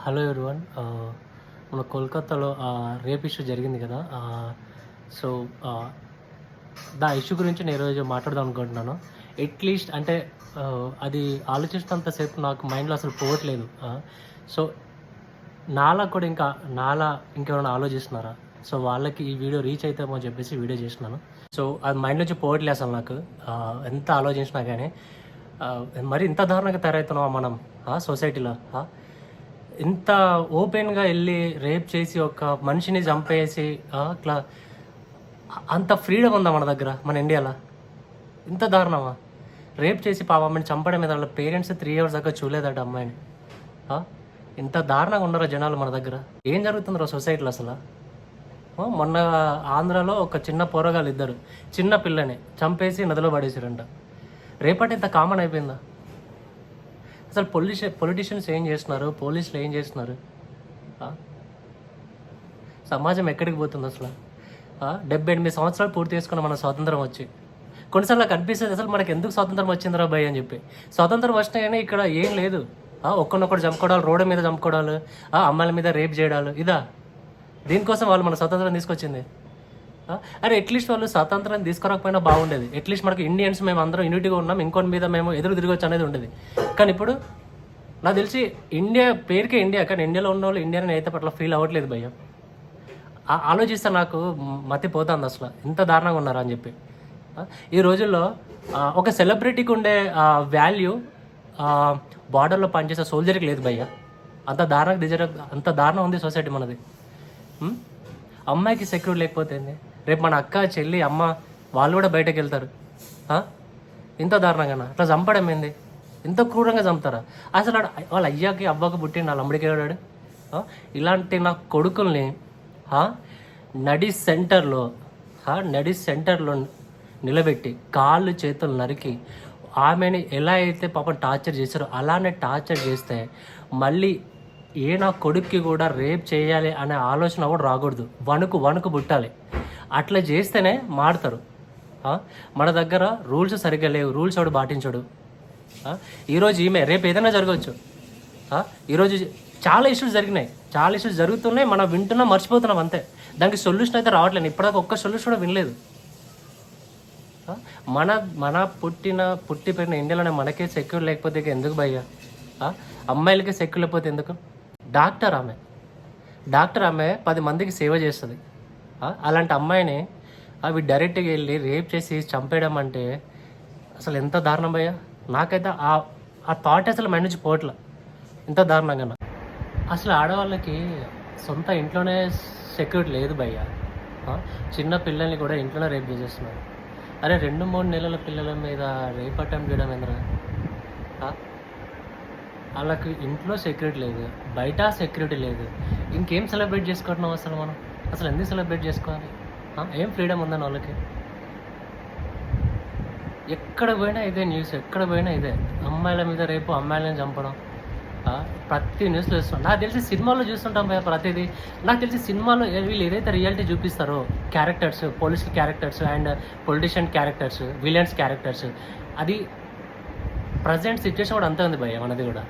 Hello everyone. మన కోల్కతాలో rape issue జరిగింది కదా. సో దా ఇష్యూ గురించి నేను ఈరోజు మాట్లాడదాం అనుకుంటున్నాను. ఎట్లీస్ట్ అంటే అది ఆలోచిస్తున్నంతసేపు నాకు మైండ్లో అసలు పోవట్లేదు. సో నాలా కూడా ఇంకెవరైనా ఆలోచిస్తున్నారా? సో వాళ్ళకి ఈ వీడియో రీచ్ అవుతామో అని చెప్పేసి వీడియో చేస్తున్నాను. సో అది మైండ్ నుంచి పోవట్లేదు అసలు నాకు. ఎంత ఆలోచించినా కానీ మరి ఇంత దారుణంగా తయారవుతున్నావా మనం సొసైటీలో? ఇంత ఓపెన్గా వెళ్ళి రేప్ చేసి ఒక మనిషిని చంపేసి ఇట్లా అంత ఫ్రీడమ్ ఉందా మన దగ్గర, మన ఇండియాలో? ఇంత దారుణమా? రేప్ చేసి అమ్మాయిని చంపడం మీద వాళ్ళ పేరెంట్స్ 3 hours దాకా చూడలేదట అమ్మాయిని. ఇంత దారుణంగా ఉన్నారా జనాలు మన దగ్గర? ఏం జరుగుతుందో సొసైటీలో అసలు? మొన్న ఆంధ్రాలో ఒక చిన్న పోరగాళ్ళు ఇద్దరు చిన్న పిల్లని చంపేసి నదిలో పడేసారంట. రేపటి ఇంత కామన్ అయిపోయిందా? అసలు పొలిటీషియన్స్ ఏం చేస్తున్నారు, పోలీసులు ఏం చేస్తున్నారు? సమాజం ఎక్కడికి పోతుంది అసలు? 78 సంవత్సరాలు పూర్తి చేసుకున్న మన స్వాతంత్రం వచ్చి కొన్నిసార్లు నాకు అనిపిస్తుంది, అసలు మనకి ఎందుకు స్వాతంత్రం వచ్చిందిరా భయ్ అని చెప్పి. స్వాతంత్రం వచ్చినా కానీ ఇక్కడ ఏం లేదు. ఒక్కరినొక్కడు చంపుకోవడాలు, రోడ్డు మీద చంపుకోవడాలు, అమ్మాయిల మీద రేప్ చేయడాలు, ఇదా? దీనికోసం వాళ్ళు మన స్వాతంత్రం తీసుకొచ్చింది? అరే అట్లీస్ట్ వాళ్ళు స్వాతంత్రం తీసుకురాకపోయినా బాగుండేది. అట్లీస్ట్ మనకి ఇండియన్స్ మేము అందరం యూనిటీగా ఉన్నాం, ఇంకొని మీద మేము ఎదురు తిరగొచ్చు అనేది ఉండేది. కానీ ఇప్పుడు నాకు తెలిసి ఇండియా పేరుకే ఇండియా, కానీ ఇండియాలో ఉన్న వాళ్ళు ఇండియాని అయితే పట్ల ఫీల్ అవ్వట్లేదు భయ్య. ఆలోచిస్తే నాకు మతిపోతుంది అసలు ఇంత దారుణంగా ఉన్నారా అని చెప్పి. ఈ రోజుల్లో ఒక సెలబ్రిటీకి ఉండే వాల్యూ బార్డర్లో పనిచేసే సోల్జర్కి లేదు భయ్య. అంత దారుణం ఉంది సొసైటీ మనది. అమ్మాయికి సెక్యూరిటీ లేకపోతే రేపు మన అక్క, చెల్లి, అమ్మ వాళ్ళు కూడా బయటకు వెళ్తారు. ఇంత దారుణంగా అట్లా చంపడం ఏంది? ఇంత క్రూరంగా చంపుతారా? అసలు వాళ్ళ అయ్యాకి అవ్వకి పుట్టి నా లంబడికి వెళ్ళాడు. ఇలాంటి నా కొడుకుల్ని నడి సెంటర్లో నిలబెట్టి కాళ్ళు చేతులు నరికి ఆమెని ఎలా అయితే పాపం టార్చర్ చేశారో అలానే టార్చర్ చేస్తే మళ్ళీ నా కొడుక్కి కూడా రేప్ చేయాలి అనే ఆలోచన కూడా రాకూడదు. వణుకు పుట్టాలి. అట్లా చేస్తేనే మారుతారు. మన దగ్గర రూల్స్ సరిగ్గా లేవు, రూల్స్ ఎవడు పాటించడు. ఈరోజు ఈమె, రేపు ఏదైనా జరగవచ్చు. ఈరోజు చాలా ఇష్యూస్ జరుగుతున్నాయి, మనం వింటున్నాం, మర్చిపోతున్నాం అంతే. దానికి సొల్యూషన్ అయితే రావట్లేదు. ఇప్పటిదాకా ఒక్క సొల్యూషన్ కూడా వినలేదు. మన పుట్టి పెరిగిన ఇండియాలోనే మనకే సెక్యూర్ లేకపోతే ఎందుకు భయ్యా? అమ్మాయిలకే సెక్యూర్ లేకపోతే ఎందుకు? డాక్టర్ ఆమె 10 మందికి సేవ చేస్తుంది. అలాంటి అమ్మాయిని అవి డైరెక్ట్గా వెళ్ళి రేప్ చేసి చంపేయడం అంటే అసలు ఎంత దారుణం భయ్యా. నాకైతే ఆ థాట్ అసలు మైండ్ నుంచి పోవట్లే, ఇంత దారుణంగా. అసలు ఆడవాళ్ళకి సొంత ఇంట్లోనే సెక్యూరిటీ లేదు భయ్యా. చిన్న పిల్లల్ని కూడా ఇంట్లోనే రేప్ చేసేస్తున్నారు. అరే 2-3 నెలల పిల్లల మీద రేప్ అటెంప్ట్ చేయడం ఏంద్రా? వాళ్ళకి ఇంట్లో సెక్యూరిటీ లేదు, బయట సెక్యూరిటీ లేదు. ఇంకేం సెలబ్రేట్ చేసుకుంటున్నాం అసలు మనం? అసలు ఎందుకు సెలబ్రేట్ చేసుకోవాలి? ఏం ఫ్రీడమ్ ఉందని వాళ్ళకి? ఎక్కడ పోయినా ఇదే న్యూస్, ఎక్కడ పోయినా ఇదే. అమ్మాయిల మీద రేపు, అమ్మాయిలను చంపడం ప్రతి న్యూస్లో చూస్తాం. నాకు తెలిసి సినిమాలో చూస్తుంటాం భయ ప్రతిదీ. నాకు తెలిసి సినిమాలో వీళ్ళు ఏదైతే రియాలిటీ చూపిస్తారో characters, police characters and politician characters, villains characters, అది ప్రజెంట్ సిచ్యువేషన్ కూడా అంతే ఉంది భయ్య మనది కూడా.